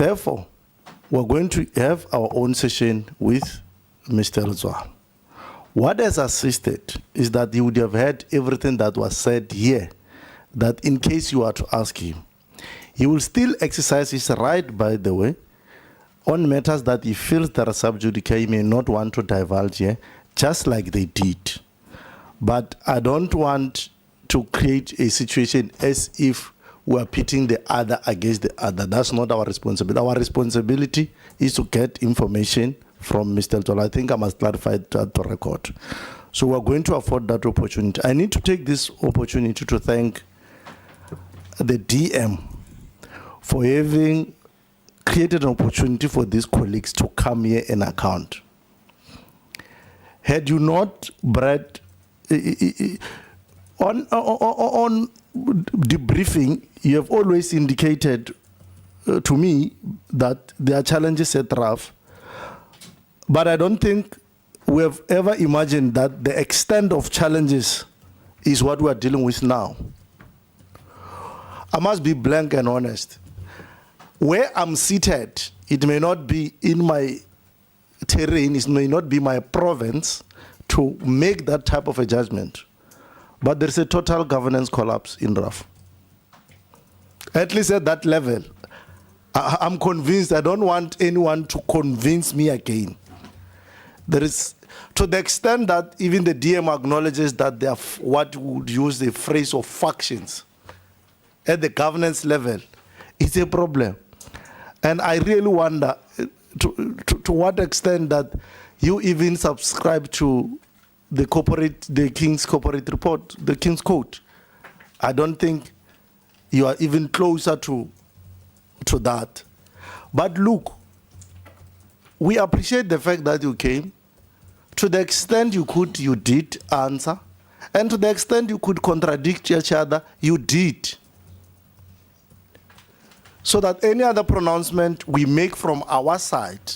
Therefore, we're going to have our own session with Mr. Hlengwa. What has assisted is that he would have heard everything that was said here, that in case you are to ask him, he will still exercise his right, by the way, on matters that he feels that are sub judice, he may not want to divulge here, just like they did. But I don't want to create a situation as if we are pitting the other against the other. That's not our responsibility. Our responsibility is to get information from Mr. Hlengwa. I think I must clarify that to record. So we're going to afford that opportunity. I need to take this opportunity to thank the DM for having created an opportunity for these colleagues to come here and account. Had you not brought on debriefing, you have always indicated to me that there are challenges at RAF, but I don't think we have ever imagined that the extent of challenges is what we are dealing with now. I must be blank and honest. Where I'm seated, it may not be in my terrain, it may not be my province to make that type of a judgment. But there's a total governance collapse in RAF. At least at that level. I'm convinced. I don't want anyone to convince me again. There is, to the extent that even the DM acknowledges that they are what would use the phrase of factions at the governance level, it's a problem. And I really wonder to what extent that you even subscribe to the King's Corporate Report, the King's Code. I don't think you are even closer to that. But look, we appreciate the fact that you came. To the extent you could, you did answer. And to the extent you could contradict each other, you did. So that any other pronouncement we make from our side,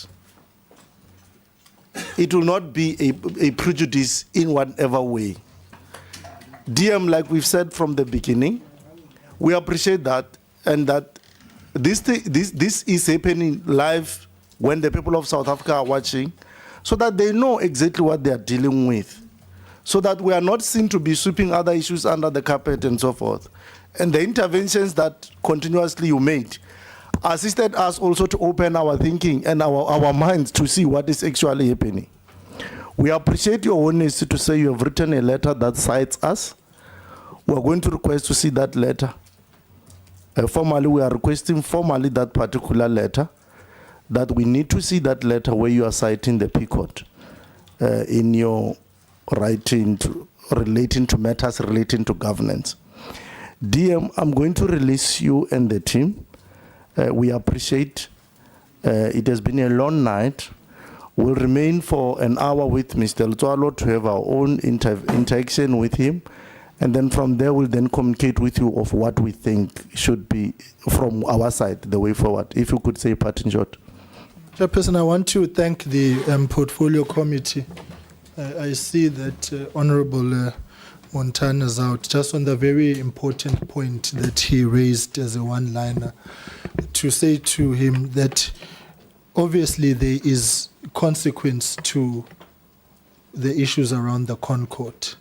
it will not be a prejudice in whatever way. DM, like we've said from the beginning, we appreciate that, and that this is happening live when the people of South Africa are watching, so that they know exactly what they are dealing with, so that we are not seen to be sweeping other issues under the carpet and so forth. And the interventions that continuously you made assisted us also to open our thinking and our minds to see what is actually happening. We appreciate your honesty to say you have written a letter that cites us. We are going to request to see that letter. Formally, we are requesting formally that particular letter, that we need to see that letter where you are citing the PCOT in your writing relating to matters relating to governance. DM, I'm going to release you and the team. We appreciate it has been a long night. We'll remain for an hour with Mr. Hlengwa to have our own interaction with him. And then from there, we'll then communicate with you of what we think should be, from our side, the way forward. If you could say a parting shot. Chairperson, I want to thank the Portfolio Committee. I see that Honorable Montana is out, just on the very important point that he raised as a one-liner, to say to him that obviously there is consequence to the issues around the Concord,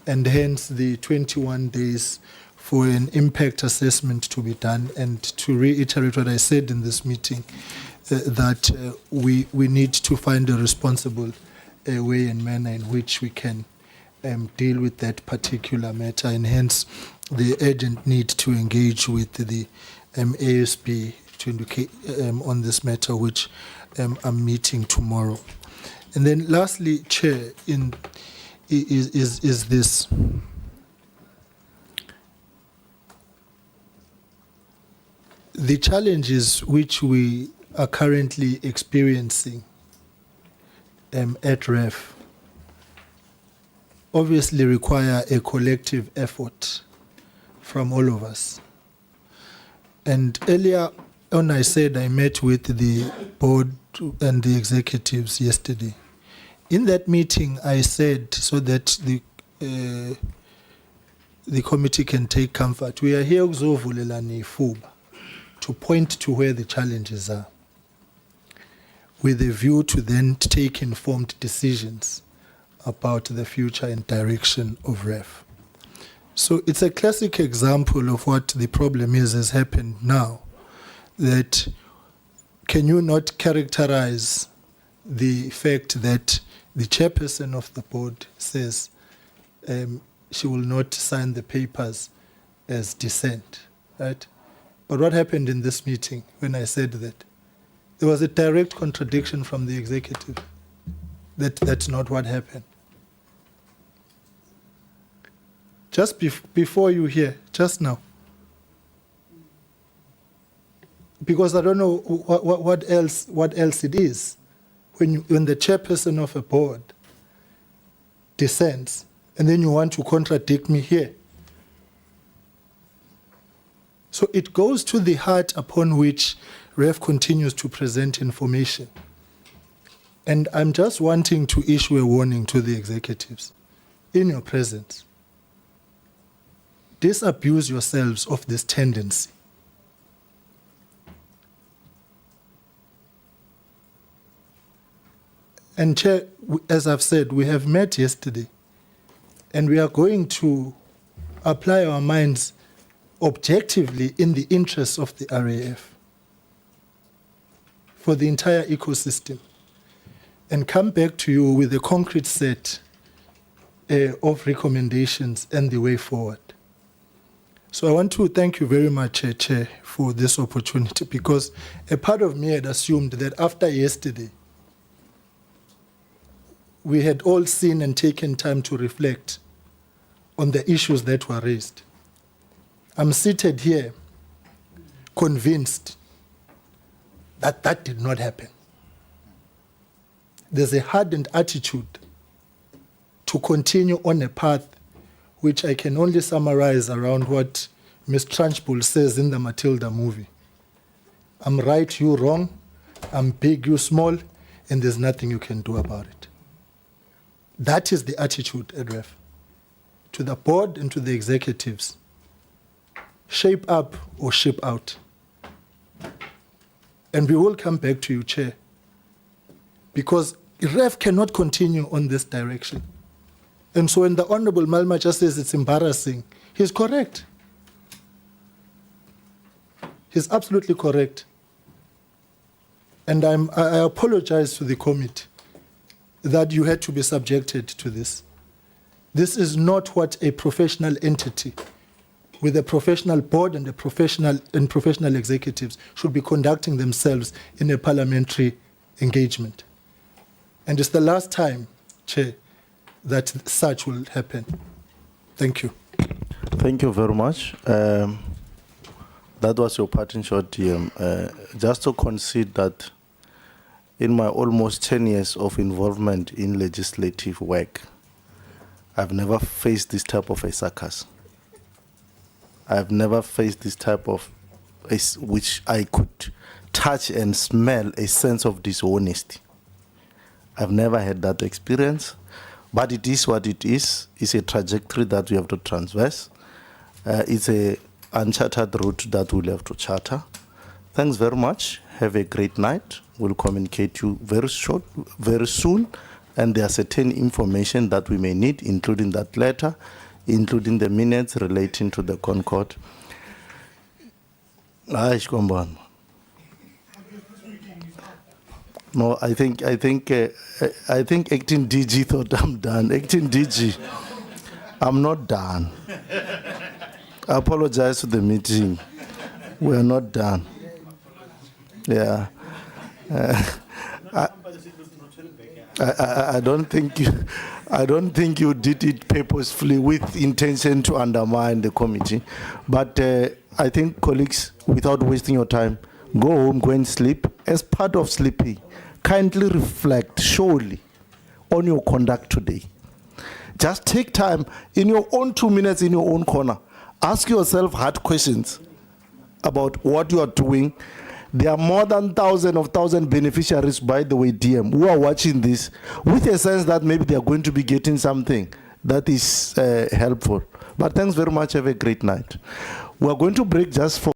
and hence the 21 days for an impact assessment to be done. And to reiterate what I said in this meeting, that we need to find a responsible way and manner in which we can deal with that particular matter, and hence the urgent need to engage with the ASB to indicate on this matter, which I'm meeting tomorrow. And then lastly, Chair, is this. The challenges which we are currently experiencing at RAF obviously require a collective effort from all of us. And earlier on, I said I met with the board and the executives yesterday. In that meeting, I said, so that the committee can take comfort, we are here ukuzovulela ifuba to point to where the challenges are, with a view to then take informed decisions about the future and direction of RAF. So it's a classic example of what the problem has happened now, that can you not characterize the fact that the chairperson of the board says she will not sign the papers as dissent, right? But what happened in this meeting when I said that? There was a direct contradiction from the executive. That's not what happened. Just before you hear, just now. Because I don't know what else it is. When the chairperson of a board dissents, and then you want to contradict me here. So it goes to the heart upon which RAF continues to present information. And I'm just wanting to issue a warning to the executives in your presence. Disabuse yourselves of this tendency. And Chair, as I've said, we have met yesterday, and we are going to apply our minds objectively in the interests of the RAF for the entire ecosystem, and come back to you with a concrete set of recommendations and the way forward. So I want to thank you very much, Chair, for this opportunity, because a part of me had assumed that after yesterday, we had all seen and taken time to reflect on the issues that were raised. I'm seated here convinced that that did not happen. There's a hardened attitude to continue on a path which I can only summarize around what Ms. Trunchbull says in the Matilda movie. I'm right, you wrong. I'm big, you small, and there's nothing you can do about it. That is the attitude at RAF. To the board and to the executives. Shape up or ship out. And we will come back to you, Chair, because RAF cannot continue on this direction. And so when the Honorable Malma just says it's embarrassing, he's correct. He's absolutely correct. And I apologize to the committee that you had to be subjected to this. This is not what a professional entity with a professional board and professional executives should be conducting themselves in a parliamentary engagement. And it's the last time, Chair, that such will happen. Thank you. Thank you very much. That was your parting shot, DM. Just to concede that in my almost 10 years of involvement in legislative work, I've never faced this type of a circus. I've never faced this type of, which I could touch and smell a sense of dishonesty. I've never had that experience, but it is what it is. It's a trajectory that we have to traverse. It's a uncharted route that we'll have to charter. Thanks very much. Have a great night. We'll communicate you very soon. And there are certain information that we may need, including that letter, including the minutes relating to the Concord. No, I think acting DG thought I'm done. Acting DG, I'm not done. I apologize to the meeting. We are not done. Yeah. I don't think you did it purposefully with intention to undermine the committee. But I think, colleagues, without wasting your time, go home, go and sleep. As part of sleeping, kindly reflect surely on your conduct today. Just take time in your own 2 minutes in your own corner. Ask yourself hard questions about what you are doing. There are more than thousand beneficiaries, by the way, DM, who are watching this with a sense that maybe they are going to be getting something that is helpful. But thanks very much. Have a great night. We are going to break just for